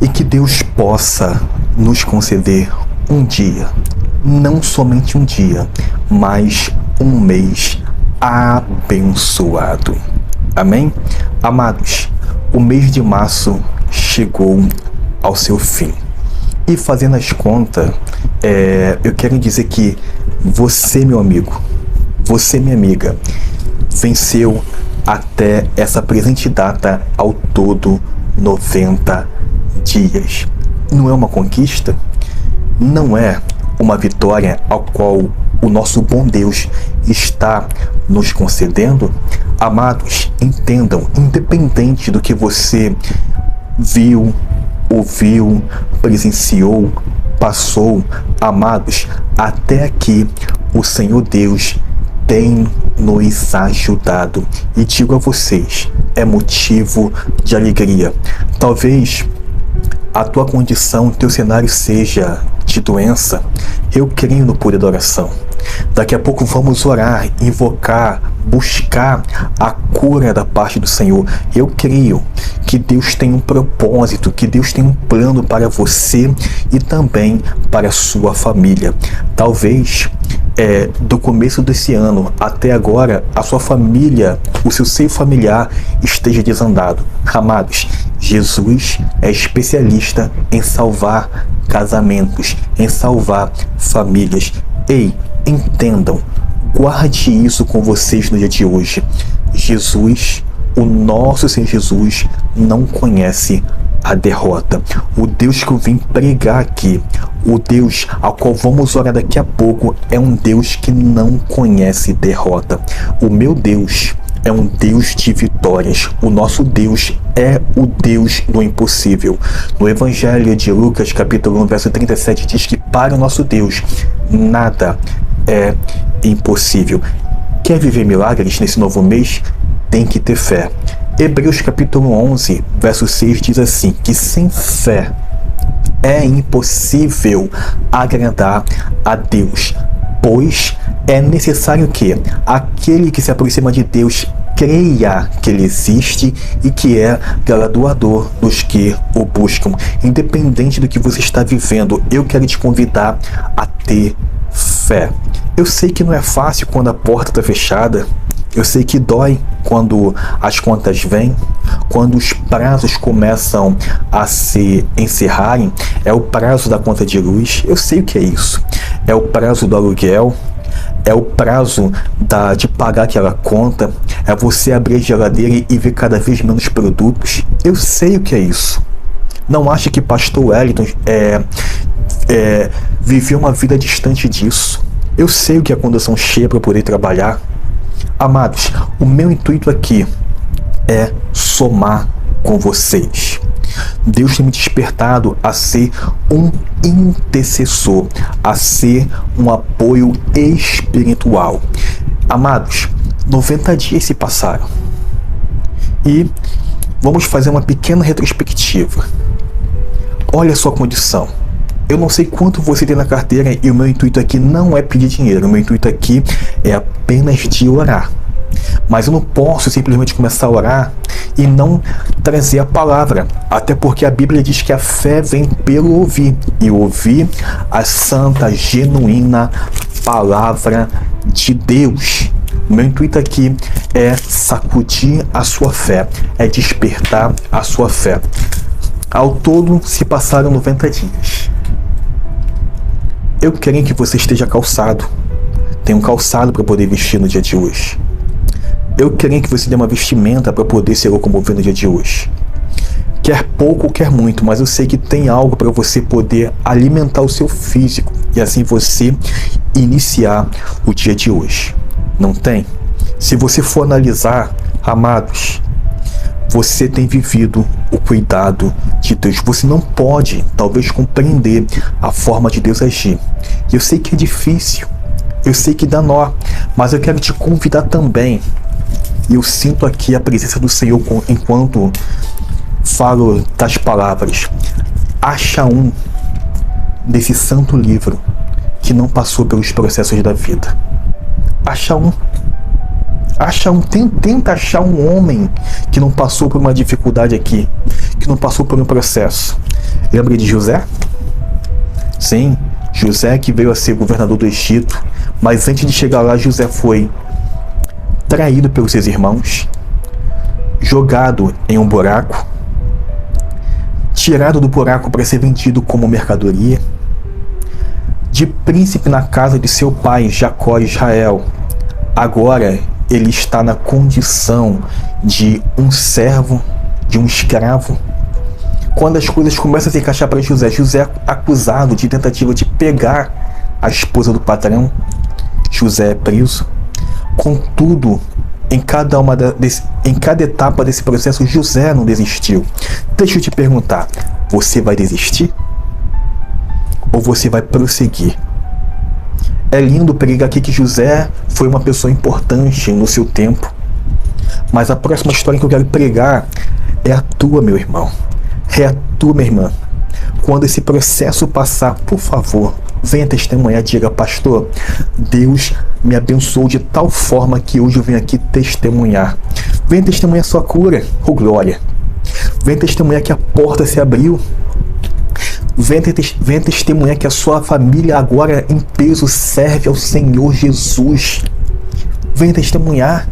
E que Deus possa nos conceder um dia, não somente um dia, mas um mês abençoado. Amém? Amados, o mês de março chegou ao seu fim. E fazendo as contas, eu quero dizer que você, meu amigo, você, minha amiga, venceu até essa presente data ao todo 90 dias. Não é uma conquista? Não é uma vitória ao qual o nosso bom Deus está nos concedendo? Amados, entendam, independente do que você viu, ouviu, presenciou, passou, amados, até aqui o Senhor Deus tem nos ajudado. E digo a vocês, é motivo de alegria. Talvez a tua condição, teu cenário seja de doença. Eu creio no poder da oração. Daqui a pouco vamos orar, invocar, buscar a cura da parte do Senhor. Eu creio que Deus tem um propósito, que Deus tem um plano para você e também para a sua família. Talvez do começo desse ano até agora, a sua família, o seu seio familiar esteja desandado. Amados, Jesus é especialista em salvar casamentos, em salvar famílias. Ei, entendam, guarde isso com vocês no dia de hoje. Jesus, o nosso Senhor Jesus, não conhece a derrota. O Deus que eu vim pregar aqui, o Deus ao qual vamos orar daqui a pouco, é um Deus que não conhece derrota. O meu Deus é um Deus de vitórias. O nosso Deus é o Deus do impossível. No Evangelho de Lucas, capítulo 1, verso 37, diz que para o nosso Deus nada é impossível. Quer viver milagres nesse novo mês? Tem que ter fé. Hebreus capítulo 11, verso 6 diz assim, que sem fé é impossível agradar a Deus, pois é necessário que aquele que se aproxima de Deus creia que Ele existe e que é galardoador dos que o buscam. Independente do que você está vivendo, eu quero te convidar a ter fé. Eu sei que não é fácil quando a porta está fechada. Eu sei que dói quando as contas vêm, quando os prazos começam a se encerrarem. É o prazo da conta de luz, eu sei o que é isso. É o prazo do aluguel, é o prazo de pagar aquela conta, é você abrir a geladeira e ver cada vez menos produtos. Eu sei o que é isso. Não ache que pastor Wellington viveu uma vida distante disso. Eu sei o que é a condução cheia para poder trabalhar. Amados, o meu intuito aqui é somar com vocês. Deus tem me despertado a ser um intercessor, a ser um apoio espiritual. Amados, 90 dias se passaram e vamos fazer uma pequena retrospectiva. Olha a sua condição. Eu não sei quanto você tem na carteira e o meu intuito aqui não é pedir dinheiro. O meu intuito aqui é apenas de orar. Mas eu não posso simplesmente começar a orar e não trazer a palavra. Até porque a Bíblia diz que a fé vem pelo ouvir. E ouvir a santa, genuína palavra de Deus. O meu intuito aqui é sacudir a sua fé. É despertar a sua fé. Ao todo se passaram 90 dias. Eu quero que você esteja calçado. Tem um calçado para poder vestir no dia de hoje. Eu quero que você dê uma vestimenta para poder se locomover no dia de hoje. Quer pouco, quer muito, mas eu sei que tem algo para você poder alimentar o seu físico e assim você iniciar o dia de hoje. Não tem? Se você for analisar, amados, você tem vivido o cuidado de Deus. Você não pode, talvez, compreender a forma de Deus agir. Eu sei que é difícil, eu sei que dá nó, mas eu quero te convidar também. E eu sinto aqui a presença do Senhor enquanto falo das palavras. Acha um desse santo livro que não passou pelos processos da vida. Acha um. Tenta achar um homem que não passou por uma dificuldade aqui, que não passou por um processo. Lembra de José? Sim, José que veio a ser governador do Egito, mas antes de chegar lá, José foi traído pelos seus irmãos, jogado em um buraco, tirado do buraco para ser vendido como mercadoria, de príncipe na casa de seu pai Jacó Israel. Agora ele está na condição de um servo, de um escravo. Quando as coisas começam a se encaixar para José, José é acusado de tentativa de pegar a esposa do patrão. José é preso. Contudo, em cada etapa desse processo, José não desistiu. Deixa eu te perguntar, você vai desistir? Ou você vai prosseguir? É lindo pregar aqui que José foi uma pessoa importante no seu tempo. Mas a próxima história que eu quero pregar é a tua, meu irmão. É a tua, minha irmã. Quando esse processo passar, por favor, venha testemunhar, diga: pastor, Deus me abençoou de tal forma que hoje eu venho aqui testemunhar. Venha testemunhar sua cura, oh glória. Venha testemunhar que a porta se abriu. Venha testemunhar que a sua família agora em peso serve ao Senhor Jesus. Venha testemunhar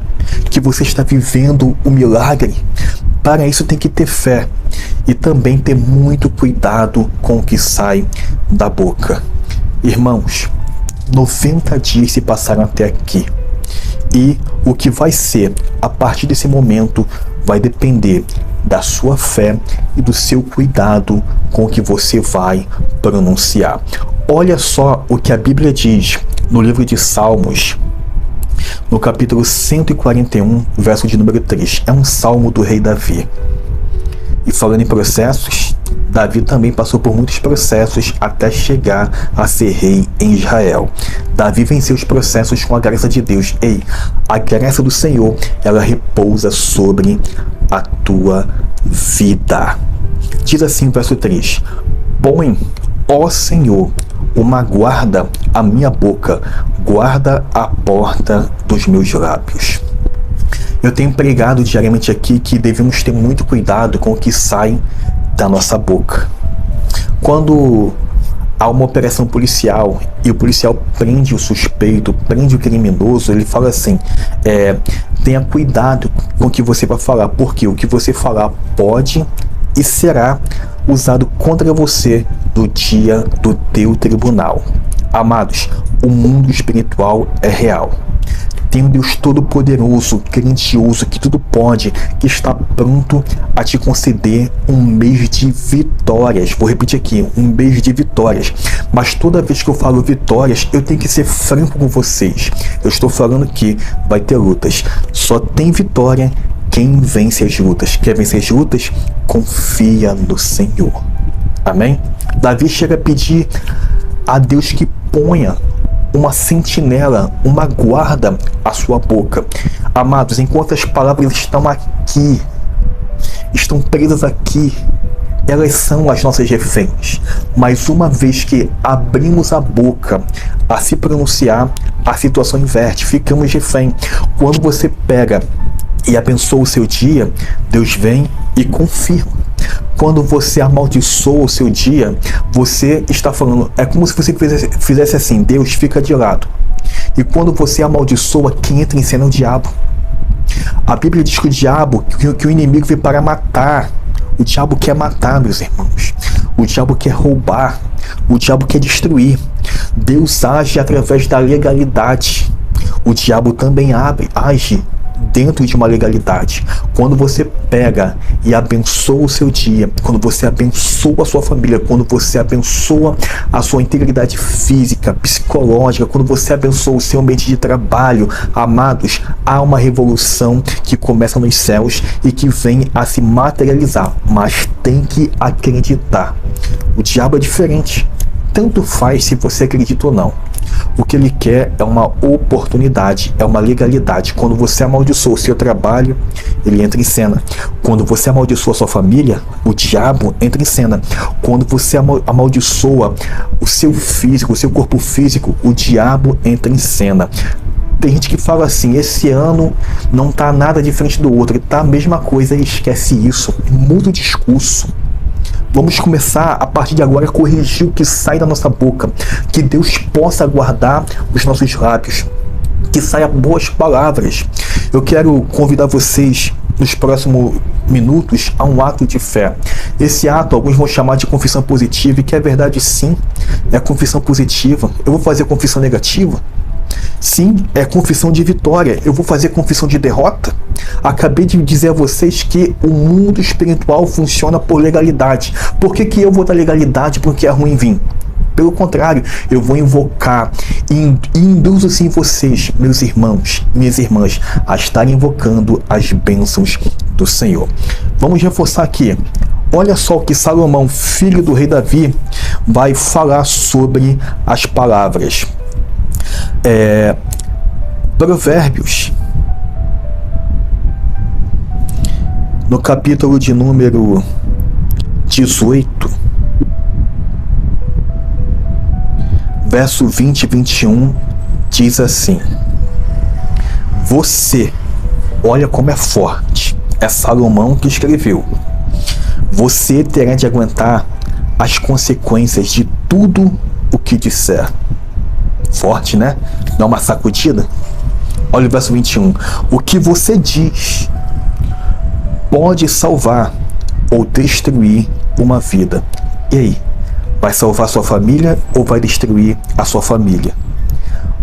que você está vivendo o milagre. Para isso tem que ter fé e também ter muito cuidado com o que sai da boca. Irmãos, 90 dias se passaram até aqui. E o que vai ser a partir desse momento vai depender da sua fé e do seu cuidado com o que você vai pronunciar. Olha só o que a Bíblia diz no livro de Salmos, no capítulo 141, verso de número 3. É um salmo do rei Davi. E falando em processos, Davi também passou por muitos processos até chegar a ser rei em Israel. Davi venceu os processos com a graça de Deus. Ei, a graça do Senhor, ela repousa sobre a tua vida. Diz assim o verso 3: põe, ó Senhor, uma guarda à minha boca, guarda a porta dos meus lábios. Eu tenho pregado diariamente aqui que devemos ter muito cuidado com o que sai da nossa boca. Quando há uma operação policial e o policial prende o suspeito, prende o criminoso, ele fala assim: tenha cuidado com o que você vai falar, porque o que você falar pode e será usado contra você no dia do teu tribunal. Amados, o mundo espiritual é real. Tem um Deus todo-poderoso, grandioso, que tudo pode, que está pronto a te conceder um mês de vitórias. Vou repetir aqui, um mês de vitórias. Mas toda vez que eu falo vitórias, eu tenho que ser franco com vocês. Eu estou falando que vai ter lutas. Só tem vitória quem vence as lutas. Quer vencer as lutas? Confia no Senhor. Amém? Davi chega a pedir a Deus que ponha uma sentinela, uma guarda à sua boca. Amados, enquanto as palavras estão aqui, estão presas aqui, elas são as nossas reféns. Mas uma vez que abrimos a boca a se pronunciar, a situação inverte, ficamos refém. Quando você pega e abençoa o seu dia, Deus vem e confirma. Quando você amaldiçoa o seu dia, você está falando, é como se você fizesse assim: Deus, fica de lado. E quando você amaldiçoa, quem entra em cena é o diabo. A Bíblia diz que o diabo, que o inimigo veio para matar. O diabo quer matar, meus irmãos. O diabo quer roubar. O diabo quer destruir. Deus age através da legalidade. O diabo também age dentro de uma legalidade. Quando você pega e abençoa o seu dia, quando você abençoa a sua família, quando você abençoa a sua integridade física, psicológica, quando você abençoa o seu ambiente de trabalho, amados, há uma revolução que começa nos céus e que vem a se materializar, mas tem que acreditar. O diabo é diferente. Tanto faz se você acredita ou não. O que ele quer é uma oportunidade, é uma legalidade. Quando você amaldiçoa o seu trabalho, ele entra em cena. Quando você amaldiçoa a sua família, o diabo entra em cena. Quando você amaldiçoa o seu físico, o seu corpo físico, o diabo entra em cena. Tem gente que fala assim: esse ano não tá nada diferente do outro, tá a mesma coisa, e esquece isso. Muda o discurso. Vamos começar a partir de agora a corrigir o que sai da nossa boca. Que Deus possa guardar os nossos lábios, que saia boas palavras. Eu quero convidar vocês nos próximos minutos a um ato de fé. Esse ato alguns vão chamar de confissão positiva, e que é verdade, sim, é confissão positiva. Eu vou fazer confissão negativa? Sim, é confissão de vitória. Eu vou fazer confissão de derrota? Acabei de dizer a vocês que o mundo espiritual funciona por legalidade. Por que eu vou dar legalidade porque é ruim vir? Pelo contrário, eu vou invocar e induzo sim vocês, meus irmãos, minhas irmãs, a estarem invocando as bênçãos do Senhor. Vamos reforçar aqui. Olha só o que Salomão, filho do rei Davi, vai falar sobre as palavras. Provérbios, no capítulo de número 18, verso 20 e 21, diz assim: você, olha como é forte, é Salomão que escreveu, você terá de aguentar as consequências de tudo o que disser. Forte, né? Dá uma sacudida. Olha o verso 21. O que você diz pode salvar ou destruir uma vida. E aí? Vai salvar sua família ou vai destruir a sua família?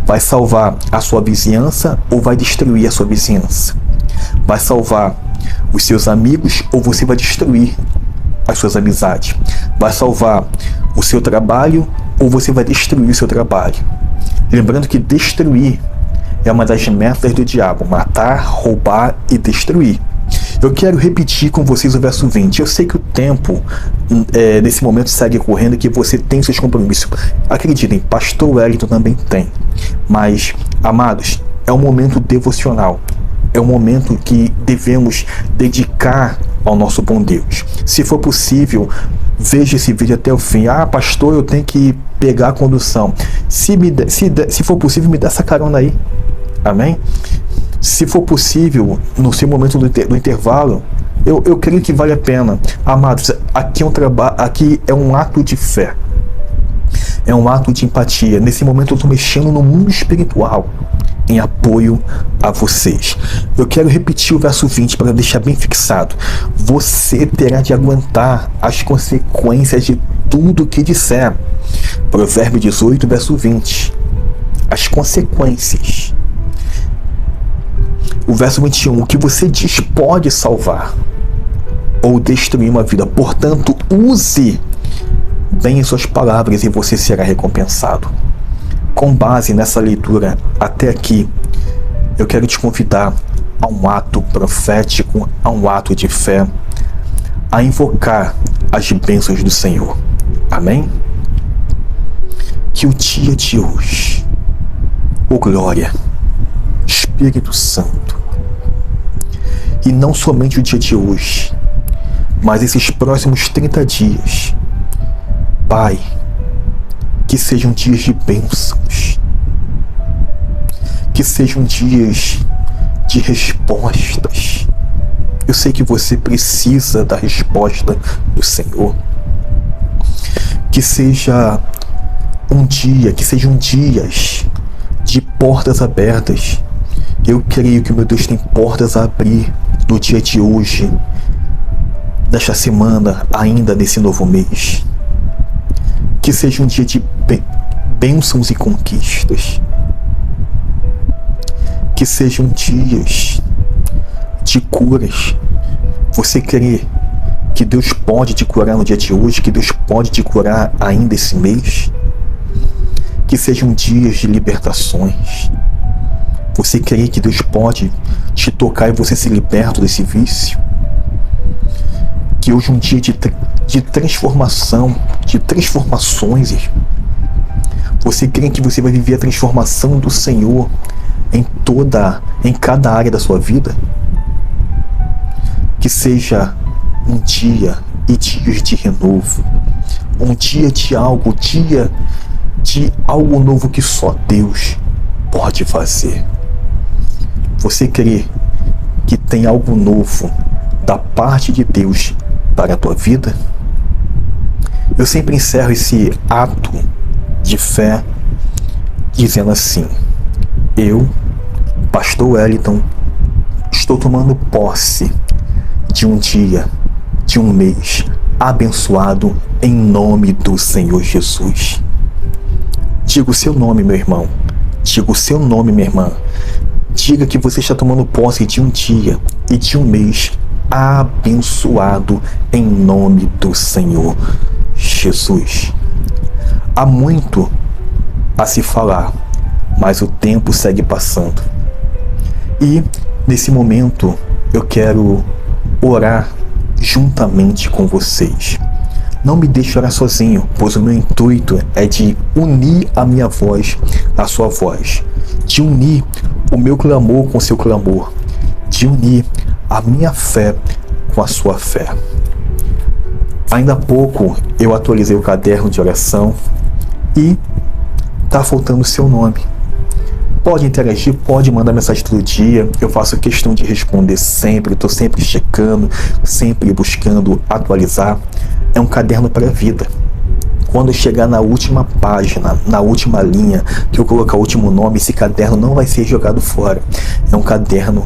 Vai salvar a sua vizinhança ou vai destruir a sua vizinhança? Vai salvar os seus amigos ou você vai destruir as suas amizades? Vai salvar o seu trabalho ou você vai destruir o seu trabalho? Lembrando que destruir é uma das metas do diabo: matar, roubar e destruir. Eu quero repetir com vocês o verso 20. Eu sei que o tempo nesse momento segue correndo, que você tem seus compromissos. Acreditem, pastor Wellington também tem. Mas, amados, é um momento devocional. É um momento que devemos dedicar ao nosso bom Deus. Se for possível, veja esse vídeo até o fim. Ah, pastor, eu tenho que pegar a condução. Se for possível, me dá essa carona aí. Amém? Se for possível, no seu momento do intervalo, eu creio que vale a pena. Amados, aqui é um ato de fé. É um ato de empatia. Nesse momento eu estou mexendo no mundo espiritual em apoio a vocês. Eu quero repetir o verso 20 para deixar bem fixado. Você terá de aguentar as consequências de tudo que disser. Provérbio 18, verso 20. As consequências. O verso 21. O que você diz pode salvar ou destruir uma vida. Portanto, use bem as suas palavras e você será recompensado. Com base nessa leitura até aqui, eu quero te convidar a um ato profético, a um ato de fé, a invocar as bênçãos do Senhor. Amém? Que o dia de hoje, ô glória, Espírito Santo, e não somente o dia de hoje, mas esses próximos 30 dias, Pai, que sejam dias de bênçãos, que sejam dias de respostas. Eu sei que você precisa da resposta do Senhor. Que seja um dia, que sejam dias de portas abertas. Eu creio que o meu Deus tem portas a abrir no dia de hoje, desta semana, ainda nesse novo mês. Que seja um dia de bênçãos e conquistas. Que sejam dias de curas. Você crê que Deus pode te curar no dia de hoje? Que Deus pode te curar ainda esse mês? Que sejam dias de libertações. Você crê que Deus pode te tocar e você ser liberto desse vício? Que hoje é um dia de transformação, de transformações. Você crê que você vai viver a transformação do Senhor em cada área da sua vida? Que seja um dia e dias de renovo, um dia de algo novo que só Deus pode fazer. Você crê que tem algo novo da parte de Deus para a tua vida? Eu sempre encerro esse ato de fé dizendo assim: eu, Pastor Wellington, estou tomando posse de um dia, de um mês abençoado em nome do Senhor Jesus. Diga o seu nome, meu irmão. Diga o seu nome, minha irmã. Diga que você está tomando posse de um dia e de um mês abençoado em nome do Senhor Jesus. Há muito a se falar, mas o tempo segue passando. E nesse momento eu quero orar juntamente com vocês. Não me deixe orar sozinho, pois o meu intuito é de unir a minha voz à sua voz, de unir o meu clamor com o seu clamor, de unir a minha fé com a sua fé. Ainda há pouco eu atualizei o caderno de oração e tá faltando o seu nome. Pode interagir, pode mandar mensagem todo dia. Eu faço questão de responder sempre. Estou sempre checando, sempre buscando atualizar. É um caderno para a vida. Quando eu chegar na última página, na última linha, que eu colocar o último nome, esse caderno não vai ser jogado fora. É um caderno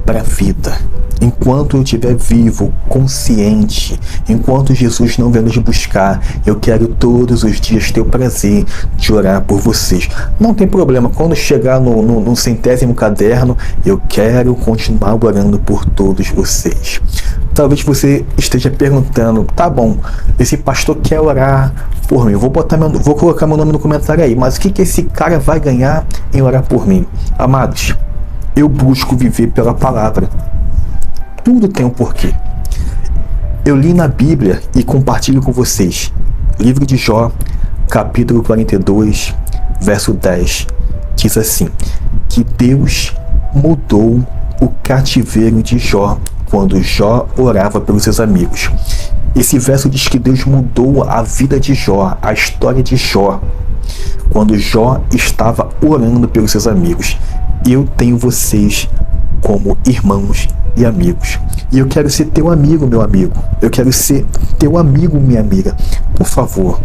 para a vida. Enquanto eu estiver vivo, consciente, enquanto Jesus não vem nos buscar, eu quero todos os dias ter o prazer de orar por vocês. Não tem problema, quando chegar no 100º caderno, eu quero continuar orando por todos vocês. Talvez você esteja perguntando: tá bom, esse pastor quer orar por mim, vou colocar meu nome no comentário aí, mas o que esse cara vai ganhar em orar por mim? Amados, eu busco viver pela palavra. Tudo tem um porquê. Eu li na Bíblia e compartilho com vocês. Livro de Jó, capítulo 42, verso 10. Diz assim: que Deus mudou o cativeiro de Jó quando Jó orava pelos seus amigos. Esse verso diz que Deus mudou a vida de Jó, a história de Jó, quando Jó estava orando pelos seus amigos. Eu tenho vocês como irmãos e amigos. E eu quero ser teu amigo, meu amigo. Eu quero ser teu amigo, minha amiga. Por favor,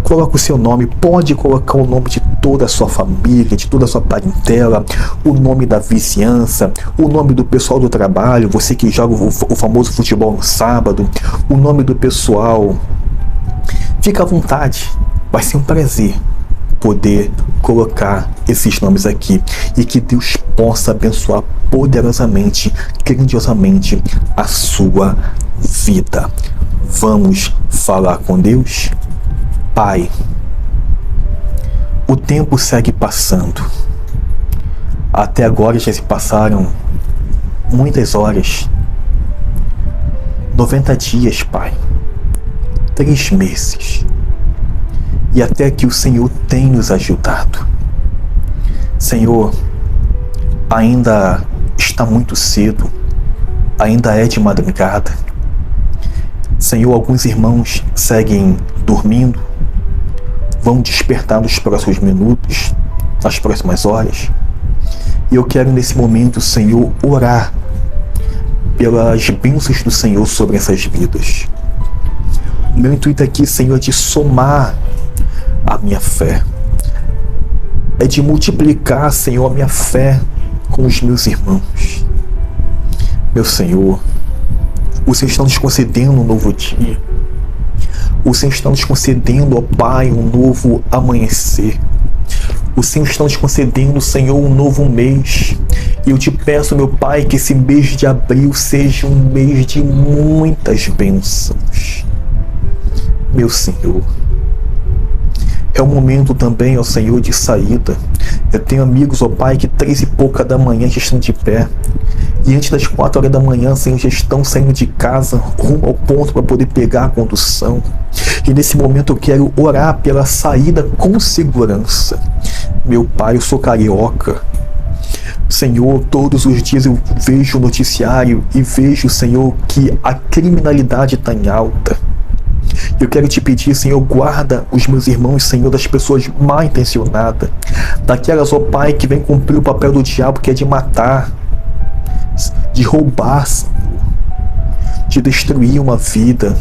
coloca o seu nome. Pode colocar o nome de toda a sua família, de toda a sua parentela, o nome da vizinhança, o nome do pessoal do trabalho, você que joga o famoso futebol no sábado, o nome do pessoal. Fica à vontade. Vai ser um prazer poder colocar esses nomes aqui e que Deus possa abençoar poderosamente, grandiosamente a sua vida. Vamos falar com Deus? Pai, o tempo segue passando. Até agora já se passaram muitas horas. 90 dias, Pai. 3 meses. E até que o Senhor tem nos ajudado. Senhor, ainda está muito cedo, ainda é de madrugada. Senhor, alguns irmãos seguem dormindo, vão despertar nos próximos minutos, nas próximas horas. E eu quero nesse momento, Senhor, orar pelas bênçãos do Senhor sobre essas vidas. O meu intuito aqui, Senhor, é de somar a minha fé. É de multiplicar, Senhor, a minha fé com os meus irmãos. Meu Senhor, o Senhor está nos concedendo um novo dia. O Senhor está nos concedendo, ó Pai, um novo amanhecer. O Senhor está nos concedendo, Senhor, um novo mês. E eu te peço, meu Pai, que esse mês de abril seja um mês de muitas bênçãos. Meu Senhor, é um momento também, ó Senhor, de saída. Eu tenho amigos, ó Pai, que 3 e pouca da manhã já estão de pé. E antes das 4 horas da manhã, Senhor, já estão saindo de casa rumo ao ponto para poder pegar a condução. E nesse momento eu quero orar pela saída com segurança. Meu Pai, eu sou carioca. Senhor, todos os dias eu vejo o noticiário e vejo, Senhor, que a criminalidade está em alta. Eu quero te pedir, Senhor, guarda os meus irmãos, Senhor, das pessoas mal intencionadas, daquelas, ó Pai, que vem cumprir o papel do diabo, que é de matar, de roubar, Senhor, de destruir uma vida,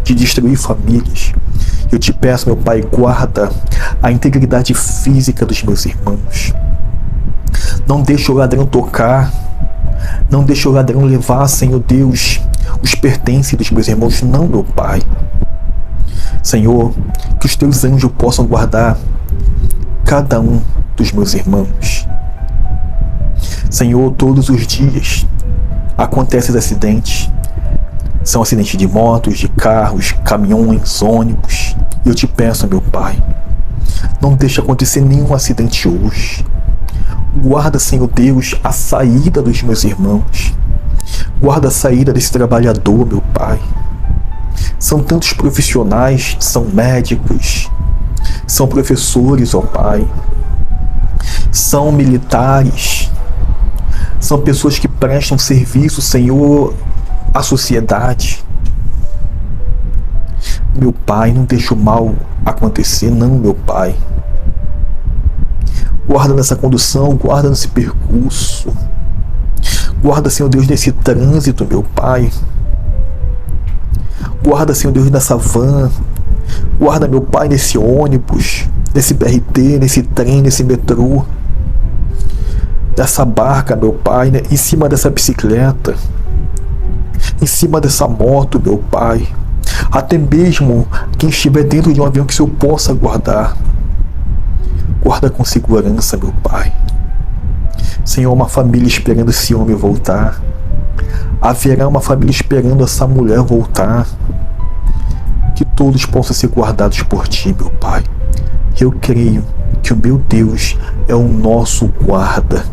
de destruir famílias. Eu te peço, meu Pai, guarda a integridade física dos meus irmãos. Não deixe o ladrão tocar, não deixe o ladrão levar, Senhor Deus, os pertences dos meus irmãos, não, meu Pai. Senhor, que os teus anjos possam guardar cada um dos meus irmãos. Senhor, todos os dias acontecem acidentes. São acidentes de motos, de carros, caminhões, ônibus. Eu te peço, meu Pai, não deixe acontecer nenhum acidente hoje. Guarda, Senhor Deus, a saída dos meus irmãos. Guarda a saída desse trabalhador, meu Pai. São tantos profissionais, são médicos, são professores, ó Pai. São militares, são pessoas que prestam serviço, Senhor, à sociedade. Meu Pai, não deixa o mal acontecer, não, meu Pai. Guarda nessa condução, guarda nesse percurso. Guarda, Senhor Deus, nesse trânsito, meu Pai. Guarda, Senhor Deus, nessa van. Guarda, meu Pai, nesse ônibus, nesse BRT, nesse trem, nesse metrô. Dessa barca, meu Pai, né? Em cima dessa bicicleta. Em cima dessa moto, meu Pai. Até mesmo quem estiver dentro de um avião, que o Senhor possa guardar. Guarda com segurança, meu Pai. Senhor, uma família esperando esse homem voltar. Haverá uma família esperando essa mulher voltar. Que todos possam ser guardados por Ti, meu Pai. Eu creio que o meu Deus é o nosso guarda.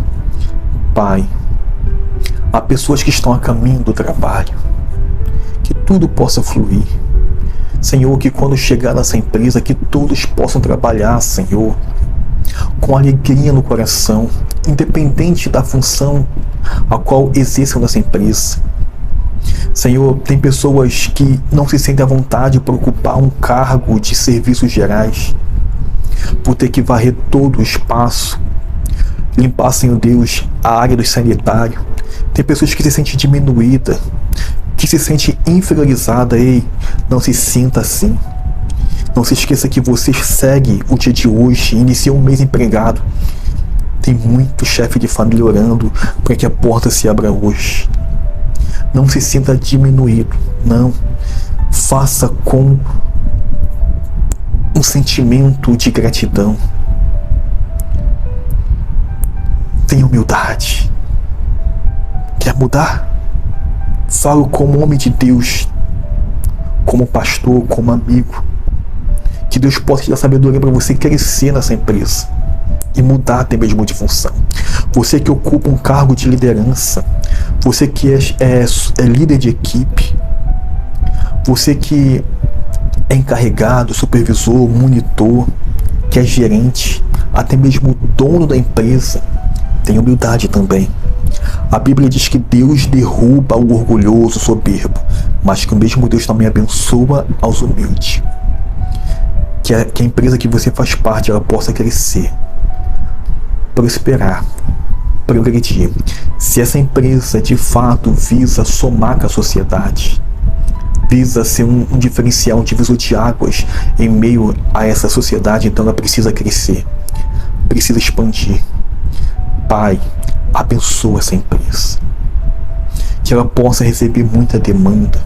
Pai, há pessoas que estão a caminho do trabalho. Que tudo possa fluir. Senhor, que quando chegar nessa empresa, que todos possam trabalhar, Senhor, com alegria no coração, independente da função a qual exerçam nessa empresa. Senhor, tem pessoas que não se sentem à vontade por ocupar um cargo de serviços gerais, por ter que varrer todo o espaço, limpar, Senhor Deus, a área do sanitário. Tem pessoas que se sentem diminuídas, que se sentem inferiorizadas. Ei, não se sinta assim. Não se esqueça que você segue o dia de hoje, inicia um mês empregado. Tem muito chefe de família orando para que a porta se abra hoje. Não se sinta diminuído, não. Faça com um sentimento de gratidão. Tenha humildade. Quer mudar? Falo como homem de Deus, como pastor, como amigo. Que Deus possa te dar sabedoria para você crescer nessa empresa e mudar até mesmo de função. Você que ocupa um cargo de liderança, você que é líder de equipe, você que é encarregado, supervisor, monitor, que é gerente, até mesmo dono da empresa, tenha humildade também. A Bíblia diz que Deus derruba o orgulhoso, soberbo, mas que o mesmo Deus também abençoa aos humildes. Que a empresa que você faz parte, ela possa crescer, prosperar, progredir. Se essa empresa de fato visa somar com a sociedade, visa ser um diferencial, um divisor de águas em meio a essa sociedade, então ela precisa crescer, precisa expandir. Pai, abençoa essa empresa, que ela possa receber muita demanda,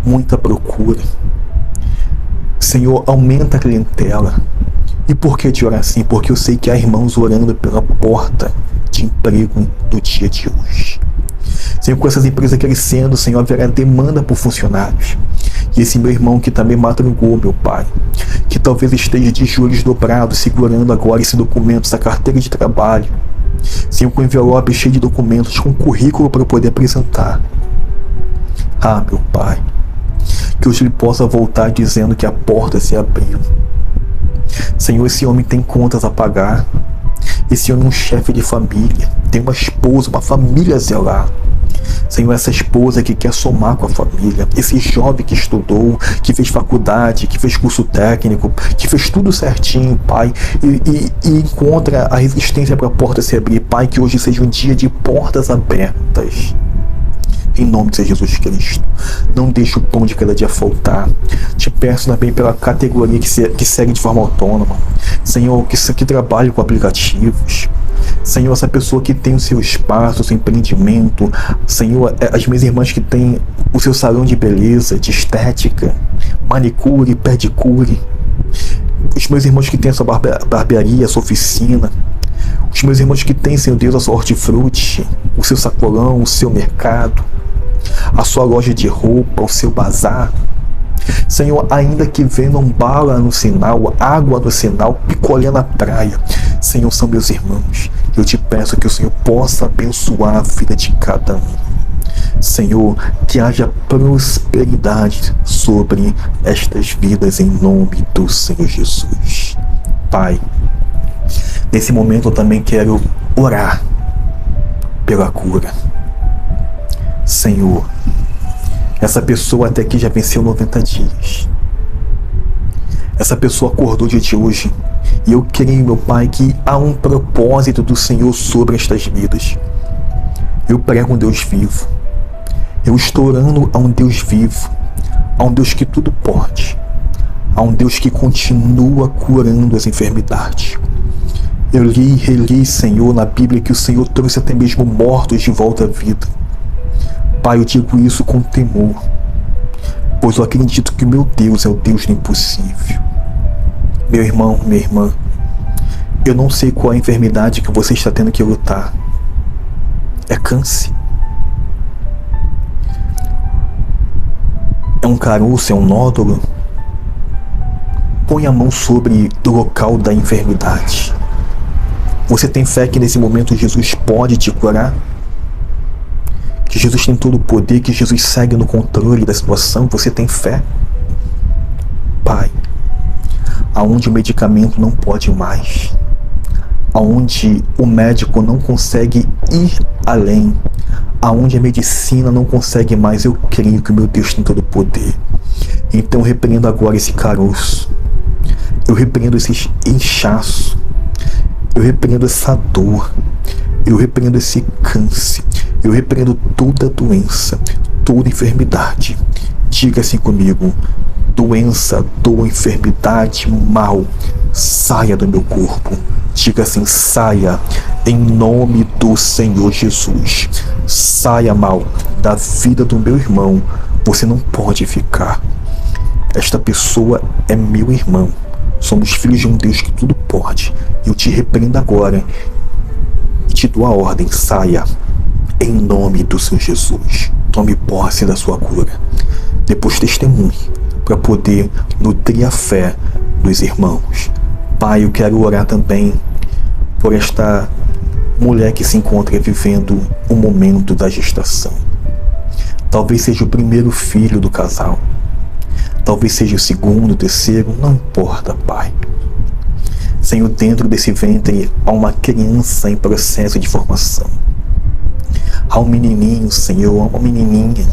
muita procura. Senhor, aumenta a clientela. E por que de orar assim? Porque eu sei que há irmãos orando pela porta de emprego do dia de hoje. Senhor, com essas empresas crescendo, Senhor, haverá demanda por funcionários. E esse meu irmão que também madrugou, meu Pai, que talvez esteja de joelhos dobrados, segurando agora esse documento, essa carteira de trabalho, Senhor, com envelope cheio de documentos, com currículo para poder apresentar. Ah, meu Pai, que hoje ele possa voltar dizendo que a porta se abriu. Senhor, esse homem tem contas a pagar. Esse homem é um chefe de família, tem uma esposa, uma família a zelar. Senhor, essa esposa que quer somar com a família, esse jovem que estudou, que fez faculdade, que fez curso técnico, que fez tudo certinho, Pai, e encontra a resistência para a porta se abrir. Pai, que hoje seja um dia de portas abertas. Em nome de Jesus Cristo. Não deixe o pão de cada dia faltar. Te peço também pela categoria que segue de forma autônoma. Senhor, que trabalha com aplicativos. Senhor, essa pessoa que tem o seu espaço, o seu empreendimento. Senhor, as minhas irmãs que têm o seu salão de beleza, de estética, manicure, pedicure. Os meus irmãos que têm a sua barbearia, a sua oficina. Os meus irmãos que têm, Senhor Deus, a sua hortifruti, o seu sacolão, o seu mercado, a sua loja de roupa, o seu bazar. Senhor, ainda que vendam bala no sinal, água no sinal, picolé na praia, Senhor, são meus irmãos. Eu te peço que o Senhor possa abençoar a vida de cada um. Senhor, que haja prosperidade sobre estas vidas em nome do Senhor Jesus. Pai, nesse momento eu também quero orar pela cura. Senhor, essa pessoa até aqui já venceu 90 dias. Essa pessoa acordou dia de hoje. E eu creio, meu Pai, que há um propósito do Senhor sobre estas vidas. Eu prego um Deus vivo. Eu estou orando a um Deus vivo. A um Deus que tudo pode. A um Deus que continua curando as enfermidades. Eu li e reli, Senhor, na Bíblia que o Senhor trouxe até mesmo mortos de volta à vida. Pai, eu digo isso com temor, pois eu acredito que o meu Deus é o Deus do impossível. Meu irmão, minha irmã, eu não sei qual é a enfermidade que você está tendo que lutar. É câncer? É um caroço? É um nódulo? Põe a mão sobre o local da enfermidade. Você tem fé que nesse momento Jesus pode te curar? Que Jesus tem todo o poder, que Jesus segue no controle da situação? Você tem fé? Pai, aonde o medicamento não pode mais, aonde o médico não consegue ir além, aonde a medicina não consegue mais, eu creio que o meu Deus tem todo o poder. Então eu repreendo agora esse caroço, eu repreendo esse inchaço, eu repreendo essa dor, eu repreendo esse câncer, eu repreendo toda doença, toda enfermidade. Diga assim comigo: doença, dor, enfermidade, mal, saia do meu corpo. Diga assim: saia em nome do Senhor Jesus. Saia, mal, da vida do meu irmão. Você não pode ficar. Esta pessoa é meu irmão. Somos filhos de um Deus que tudo pode. Eu te repreendo agora e te dou a ordem: saia em nome do Senhor Jesus. Tome posse da sua cura. Depois testemunhe para poder nutrir a fé dos irmãos. Pai, eu quero orar também por esta mulher que se encontra vivendo o momento da gestação. Talvez seja o primeiro filho do casal. Talvez seja o segundo, o terceiro, não importa, Pai. Senhor, dentro desse ventre há uma criança em processo de formação. Há um menininho, Senhor, há uma menininha.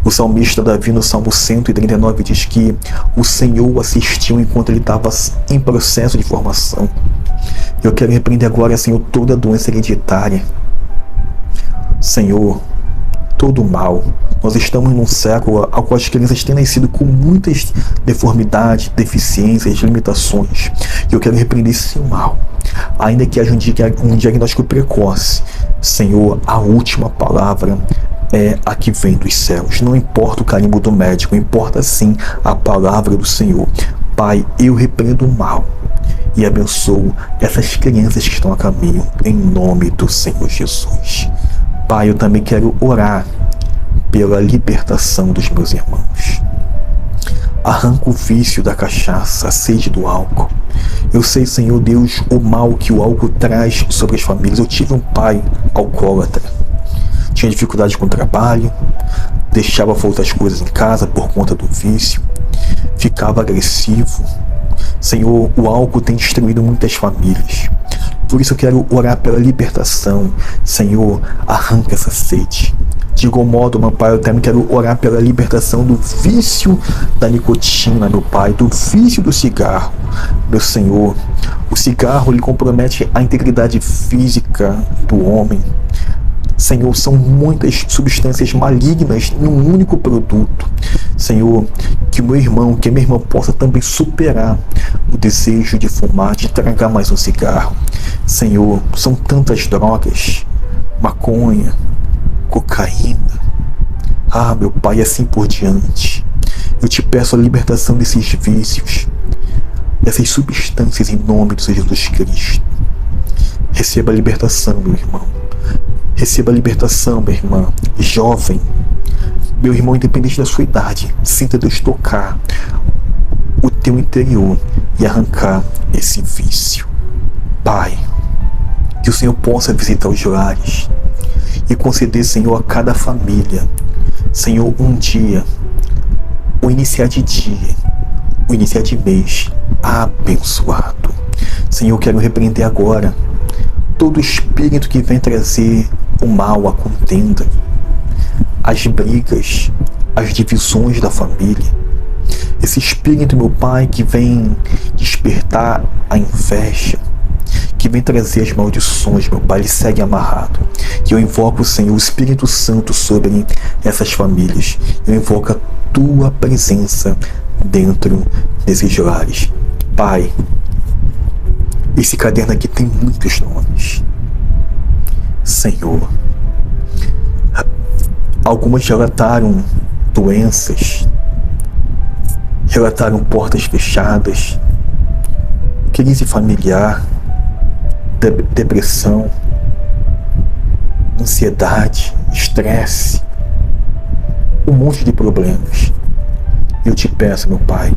O salmista Davi, no Salmo 139, diz que o Senhor o assistiu enquanto ele estava em processo de formação. Eu quero repreender agora, Senhor, toda doença hereditária. Senhor, todo mal. Nós estamos num século ao qual as crianças têm nascido com muitas deformidades, deficiências, limitações. E eu quero repreender esse mal. Ainda que haja um diagnóstico precoce, Senhor, a última palavra é a que vem dos céus. Não importa o carimbo do médico, importa sim a palavra do Senhor. Pai, eu repreendo o mal e abençoo essas crianças que estão a caminho, em nome do Senhor Jesus. Pai, eu também quero orar pela libertação dos meus irmãos. Arranca o vício da cachaça, a sede do álcool. Eu sei, Senhor Deus, o mal que o álcool traz sobre as famílias. Eu tive um pai alcoólatra. Tinha dificuldade com o trabalho, deixava faltar as coisas em casa por conta do vício, ficava agressivo. Senhor, o álcool tem destruído muitas famílias. Por isso eu quero orar pela libertação. Senhor, arranca essa sede. De igual modo, meu Pai, eu também quero orar pela libertação do vício da nicotina, meu Pai, do vício do cigarro. Meu Senhor, o cigarro, ele compromete a integridade física do homem. Senhor, são muitas substâncias malignas em um único produto. Senhor, que o meu irmão, que a minha irmã possa também superar o desejo de fumar, de tragar mais um cigarro. Senhor, são tantas drogas, maconha, cocaína, meu Pai, assim por diante. Eu te peço a libertação desses vícios, dessas substâncias em nome de Jesus Cristo. Receba a libertação, meu irmão. Receba a libertação, minha irmã, jovem. Meu irmão, independente da sua idade, sinta Deus tocar o teu interior e arrancar esse vício. Pai, que o Senhor possa visitar os lares e conceder, Senhor, a cada família, Senhor, um dia, o iniciar de dia, o iniciar de mês abençoado. Senhor, eu quero repreender agora todo espírito que vem trazer o mal, a contenda, as brigas, as divisões da família. Esse espírito, meu Pai, que vem despertar a inveja, que vem trazer as maldições, meu Pai, ele segue amarrado. E eu invoco, Senhor, o Espírito Santo sobre essas famílias. Eu invoco a tua presença dentro desses lares. Pai, esse caderno aqui tem muitos nomes. Senhor, algumas relataram doenças, relataram portas fechadas, crise familiar, depressão, ansiedade, estresse, um monte de problemas. Eu te peço, meu Pai,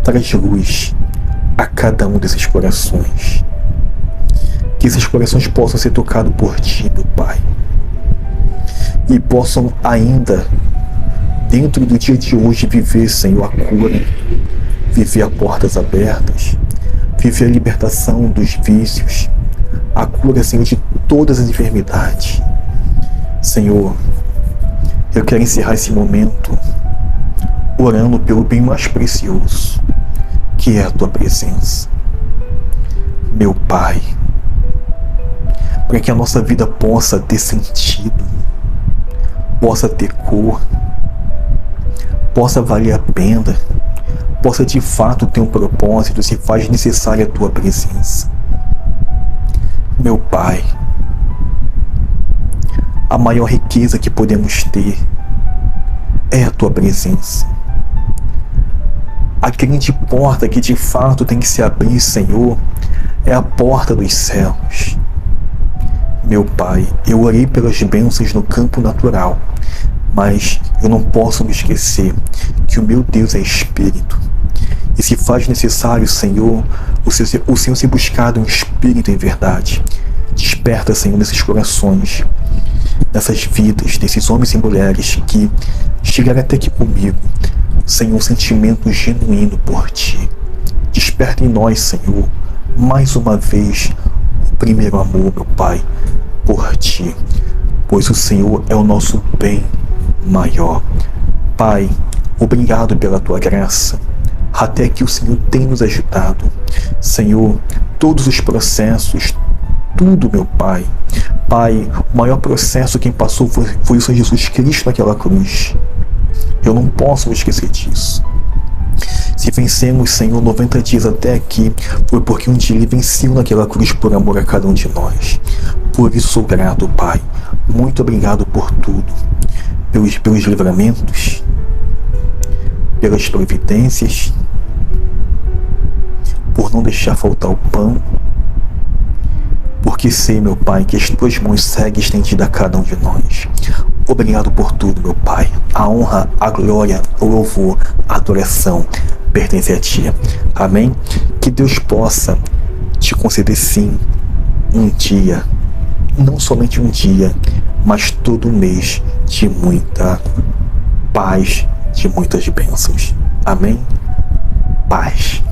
traz luz a cada um desses corações. Que esses corações possam ser tocados por Ti, meu Pai. E possam ainda, dentro do dia de hoje, viver, Senhor, a cura. Viver a portas abertas. Viver a libertação dos vícios. A cura, Senhor, de todas as enfermidades. Senhor, eu quero encerrar esse momento orando pelo bem mais precioso, que é a Tua presença. Meu Pai, para que a nossa vida possa ter sentido, possa ter cor, possa valer a pena, possa de fato ter um propósito, se faz necessária a Tua presença. Meu Pai, a maior riqueza que podemos ter é a Tua presença. A grande porta que de fato tem que se abrir, Senhor, é a porta dos céus. Meu Pai, eu orei pelas bênçãos no campo natural, mas eu não posso me esquecer que o meu Deus é Espírito. E se faz necessário, Senhor, o Senhor ser buscado em espírito e em verdade. Desperta, Senhor, nesses corações, nessas vidas, desses homens e mulheres que chegaram até aqui comigo, Senhor, um sentimento genuíno por Ti. Desperta em nós, Senhor, mais uma vez, o primeiro amor, meu Pai, por Ti, pois o Senhor é o nosso bem maior. Pai, obrigado pela Tua graça, até que o Senhor tem nos ajudado. Senhor, todos os processos, tudo, meu Pai. Pai, o maior processo quem passou foi o Senhor Jesus Cristo naquela cruz. Eu não posso me esquecer disso. Se vencemos, Senhor, 90 dias até aqui, foi porque um dia Ele venceu naquela cruz por amor a cada um de nós. Por isso sou grato, Pai. Muito obrigado por tudo. Pelos livramentos, pelas providências, por não deixar faltar o pão, porque sei, meu Pai, que as Tuas mãos seguem estendidas a cada um de nós. Obrigado por tudo, meu Pai. A honra, a glória, o louvor, a adoração pertence a Ti. Amém? Que Deus possa te conceder, sim, um dia, não somente um dia, mas todo um mês de muita paz, de muitas bênçãos. Amém? Paz.